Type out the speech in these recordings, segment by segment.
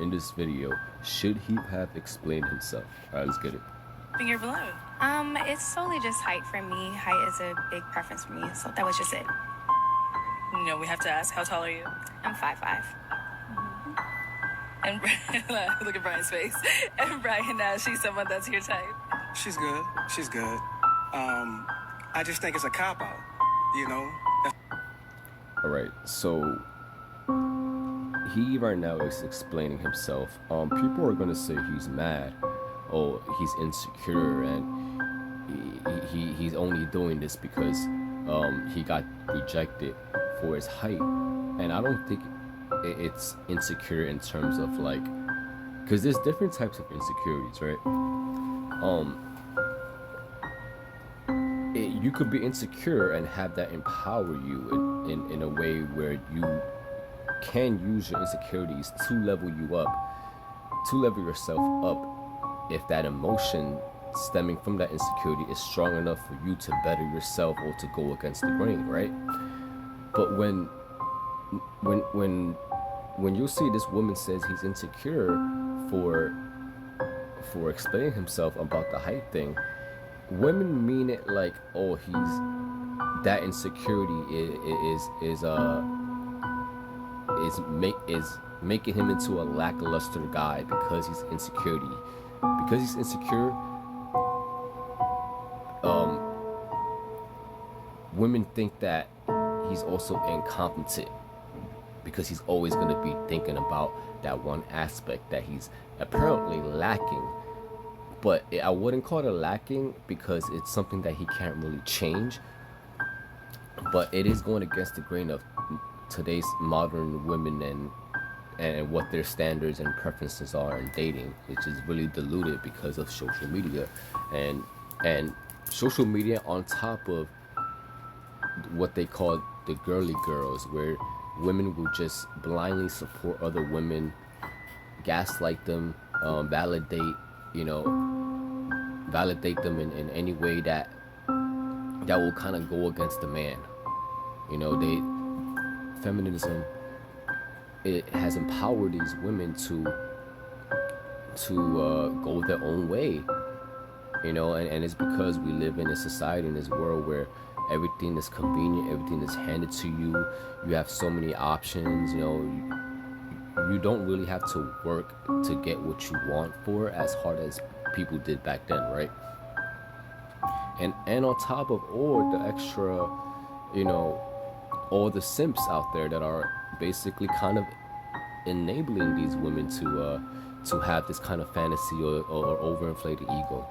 in this video, should he have explained himself? Alright, let's get it. Your balloon. It's solely just height for me. Height is a big preference for me, so that was just it. You know, we have to ask, how tall are you? I'm 5'5". And look at Brian's face. And Brian, now she's someone that's your type. She's good. She's good. I just think it's a cop-out, you know? Alright, so he right now is explaining himself. People are gonna say he's mad. Oh, he's insecure, and he's only doing this because he got rejected for his height. And I don't think it's insecure in terms of like, because there's different types of insecurities, right? You could be insecure and have that empower you in a way where you can use your insecurities to level you up, to level yourself up, if that emotion stemming from that insecurity is strong enough for you to better yourself or to go against the grain, right? But when you see this woman says he's insecure for explaining himself about the height thing, women mean it like, oh, he's that insecurity is making him into a lackluster guy because he's insecure. Women think that he's also incompetent because he's always going to be thinking about that one aspect that he's apparently lacking. But I wouldn't call it lacking because it's something that he can't really change. But it is going against the grain of today's modern women and what their standards and preferences are in dating, which is really diluted because of social media and social media on top of what they call the girly girls, where women will just blindly support other women, gaslight them, validate them in any way that will kind of go against the man. Feminism, it has empowered these women to go their own way, and it's because we live in a society, in this world where everything is convenient, everything is handed to you. You have so many options. You don't really have to work to get what you want for as hard as people did back then, right? And on top of all the extra, all the simps out there that are basically kind of enabling these women to have this kind of fantasy or overinflated ego.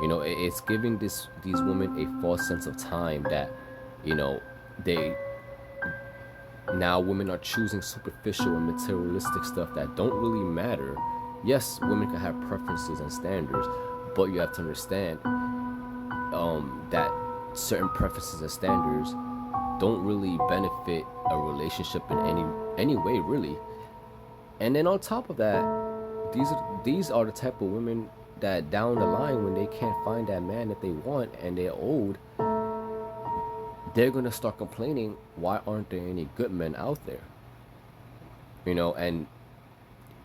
It's giving these women a false sense of time that, women are choosing superficial and materialistic stuff that don't really matter. Yes, women can have preferences and standards, but you have to understand that certain preferences and standards don't really benefit a relationship in any way, really. And then on top of that, these are the type of women that down the line, when they can't find that man that they want and they're old, they're gonna start complaining, why aren't there any good men out there? And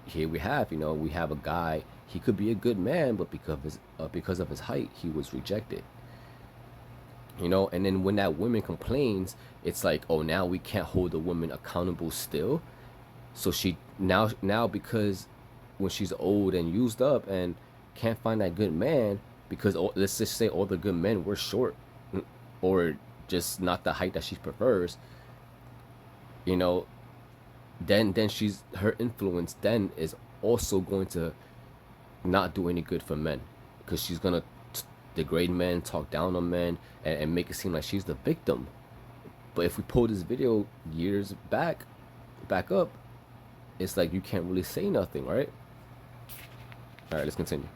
here we have a guy, he could be a good man, but because of his height, he was rejected. And then when that woman complains, it's like, oh, now we can't hold the woman accountable still. So she now because when she's old and used up and can't find that good man, because let's just say all the good men were short or just not the height that she prefers, then her influence then is also going to not do any good for men, because she's gonna degrade men, talk down on men, and make it seem like she's the victim. But if we pull this video years back up, it's like you can't really say nothing, right? All right, let's continue.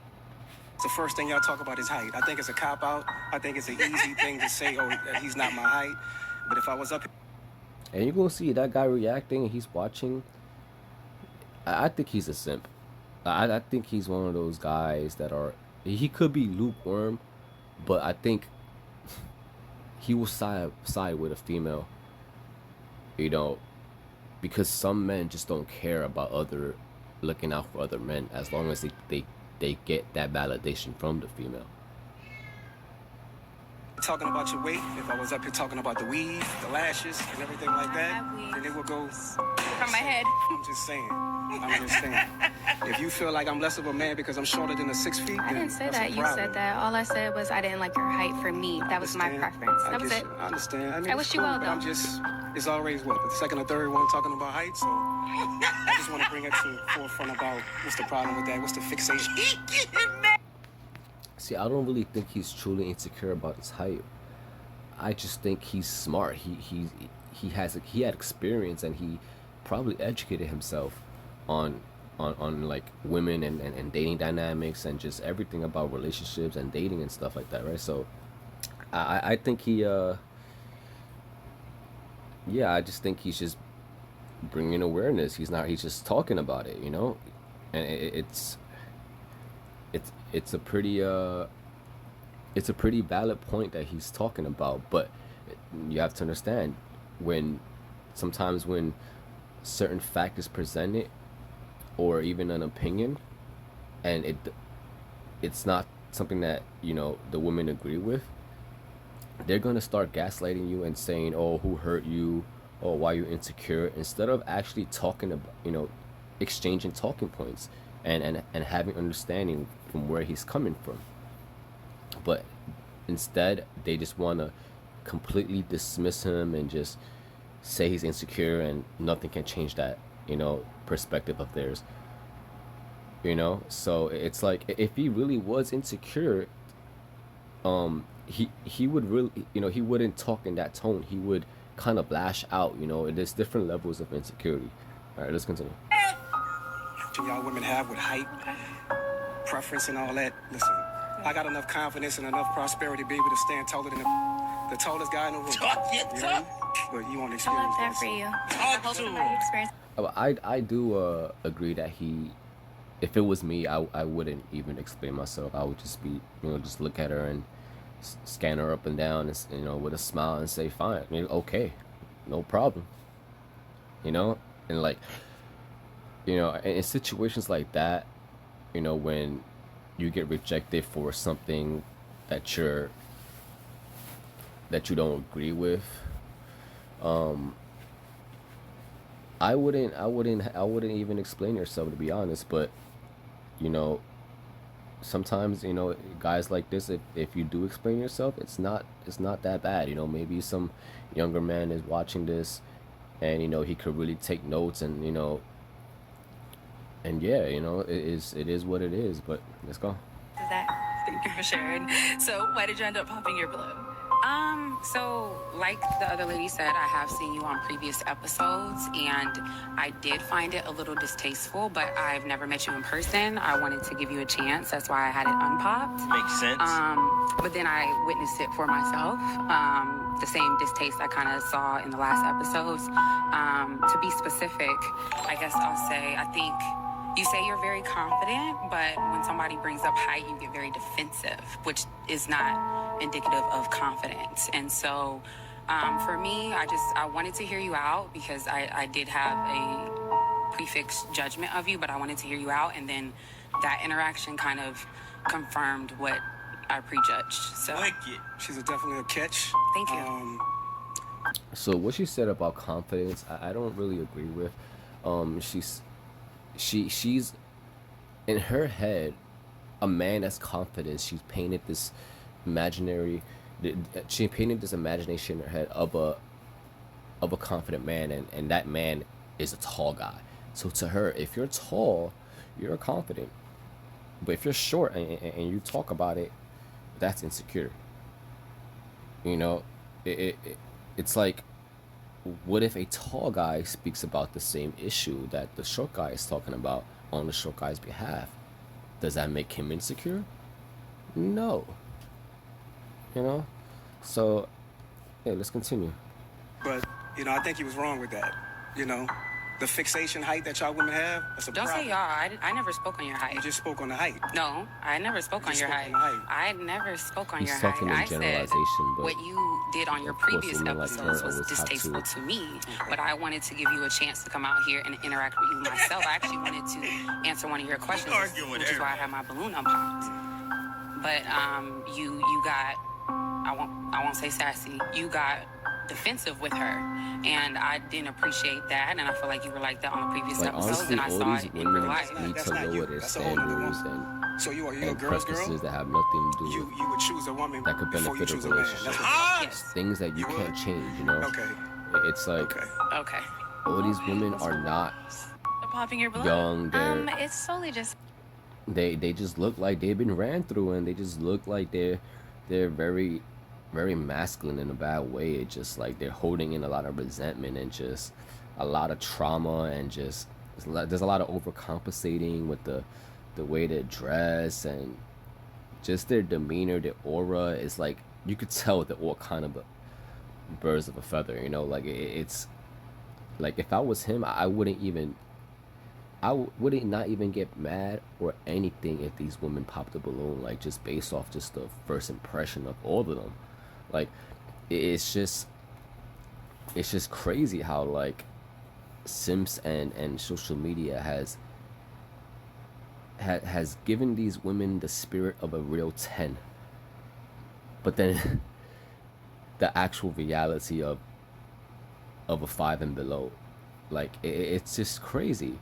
The first thing y'all talk about is height. I think it's a cop-out. I think it's an easy thing to say, oh, he's not my height. But if I was up here... And you're going to see that guy reacting, and he's watching. I think he's a simp. I think he's one of those guys that are... He could be lukewarm, but I think he will side with a female, because some men just don't care about other looking out for other men as long as they get that validation from the female. Talking about your weight, if I was up here talking about the weave, the lashes, and everything like I that, have weave. then it would go. From my head. I'm just saying. If you feel like I'm less of a man because I'm shorter than the 6 feet, I didn't say that's a that. You problem. said that. All I said was I didn't like your height for me. That was my Understand. preference. I That was get it. you. I understand. I mean, I it's wish you cool, well, but I'm though. just, it's always what, the second or third one talking about height, so I just want to bring it to the forefront about what's the problem with that, what's the fixation. See, I don't really think he's truly insecure about his height. I just think he's smart. He had experience, and he probably educated himself on like women and dating dynamics and just everything about relationships and dating and stuff like that, right? So I think he yeah, I just think he's just bringing awareness. He's just talking about it, you know, and it's a pretty it's a pretty valid point that he's talking about. But you have to understand, when sometimes when certain fact is presented, or even an opinion, and it's not something that, you know, the women agree with, they're gonna start gaslighting you and saying, "Oh, who hurt you? Oh, why you insecure?" Instead of actually talking about, you know, exchanging talking points and having understanding from where he's coming from. But instead, they just want to completely dismiss him and just say he's insecure, and nothing can change that, you know, perspective of theirs. You know, so it's like, if he really was insecure, he would really, you know, he wouldn't talk in that tone. He would kind of lash out. You know, there's different levels of insecurity. All right, let's continue. Do y'all women have with height, preference, and all that? Listen, I got enough confidence and enough prosperity to be able to stand taller than the tallest guy in the room. Talk your You know? talk. But you won't I experience love that that. for so- you. Talk Hope to that him. you experience. I do agree that he, if it was me, I wouldn't even explain myself. I would just be, you know, just look at her and scan her up and down, and you know, with a smile, and say, "Fine, I mean, okay, no problem." You know, and like, you know, in situations like that, you know, when you get rejected for something that you don't agree with, I wouldn't even explain yourself, to be honest. But you know, sometimes, you know, guys like this, if you do explain yourself, it's not that bad. You know, maybe some younger man is watching this, and you know, he could really take notes, and you know, and yeah, you know, it is what it is. But let's go. Is that? Thank you for sharing. So, why did you end up popping your balloon? So like the other lady said, I have seen you on previous episodes, and I did find it a little distasteful, but I've never met you in person. I wanted to give you a chance. That's why I had it unpopped. Makes sense. But then I witnessed it for myself. The same distaste I kind of saw in the last episodes. To be specific, I guess I'll say, I think you say you're very confident, but when somebody brings up height, you get very defensive, which is not indicative of confidence. And so for me, I wanted to hear you out, because I did have a prefixed judgment of you, but I wanted to hear you out. And then that interaction kind of confirmed what I prejudged. So Wicked. She's definitely a catch. Thank you. So what she said about confidence, I don't really agree with. She's in her head, a man that's confident. She's painted this imaginary, she painted this imagination in her head of a confident man, and that man is a tall guy. So to her, if you're tall, you're confident. But if you're short and you talk about it, that's insecure. You know, it's like, what if a tall guy speaks about the same issue that the short guy is talking about on the short guy's behalf? Does that make him insecure? No. You know? So, yeah, let's continue. But, you know, I think he was wrong with that. You know, The fixation height that y'all women have, that's a Don't problem. say y'all. I never spoke on your height. You just spoke on the height. No, I never spoke on just your spoke height. on the height. I never spoke on He's your height. talking in I said generalization, but what you did on your of course previous women like her episodes was always have distasteful to- to me. But I wanted to give you a chance to come out here and interact with you myself. I actually wanted to answer one of your questions, which is why I had my balloon unpopped. But you got, I won't say sassy. You got defensive with her, and I didn't appreciate that, and I feel like you were like that on the previous Like episodes, honestly, and I all saw these it in real women life. need That's to not lower you. their That's a whole nother standards woman. So you a and girl's preferences girl? that have nothing to do You with would choose a woman that could before you benefit a choose a man. relationship. That's what Yes. Things that you You can't would? change, you know? Okay. It's like Okay. Okay. all these women are not Popping your balloon. young. They're It's solely just they just look like they've been ran through, and they just look like they're very masculine in a bad way. It's just like they're holding in a lot of resentment and just a lot of trauma, and just there's a lot of overcompensating with the way they dress, and just their demeanor, their aura is like you could tell they're all kind of birds of a feather, you know. Like it's like if I was him, I wouldn't not even get mad or anything if these women popped a balloon, like just based off just the first impression of all of them. Like it's just crazy how like Sims and social media has given these women the spirit of a real 10, but then the actual reality of a 5 and below, like it's just crazy.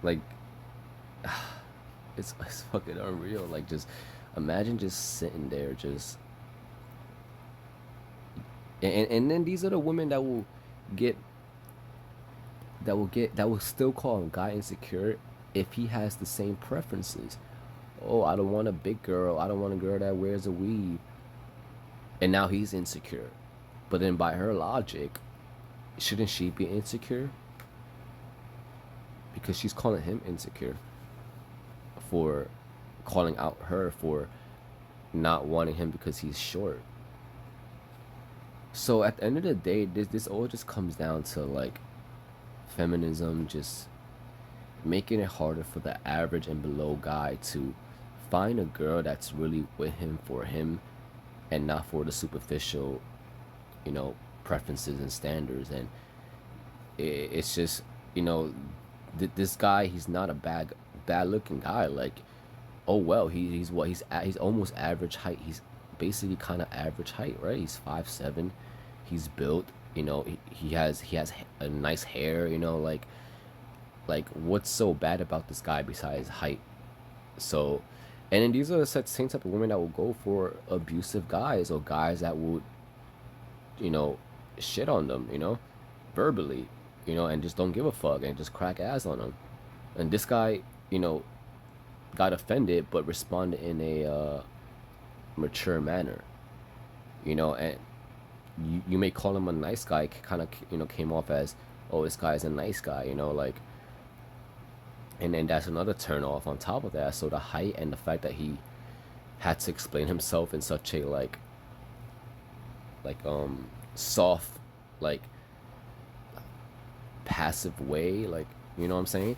Like it's fucking unreal. Like just imagine just sitting there just and then these are the women that will still call him guy insecure if he has the same preferences. Oh, I don't want a big girl, I don't want a girl that wears a weave, and now he's insecure. But then by her logic, shouldn't she be insecure? Because she's calling him insecure for calling out her for not wanting him because he's short. So at the end of the day, this all just comes down to like feminism just making it harder for the average and below guy to find a girl that's really with him for him and not for the superficial, you know, preferences and standards. And it's just, you know, this guy, he's not a bad looking guy. Like, oh well, he's almost average height. He's basically kind of average height, right? He's 5'7". He's built, you know, he has a nice hair, you know, like what's so bad about this guy besides height? So, and then these are the same type of women that will go for abusive guys, or guys that would, you know, shit on them, you know, verbally, you know, and just don't give a fuck and just crack ass on them. And this guy, you know, got offended but responded in a mature manner, you know. And you may call him a nice guy, kind of, you know, came off as, oh, this guy's a nice guy, you know, like. And then that's another turn off on top of that. So the height and the fact that he had to explain himself in such a like soft, like passive way, like, you know what I'm saying?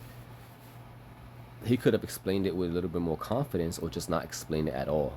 He could have explained it with a little bit more confidence, or just not explain it at all.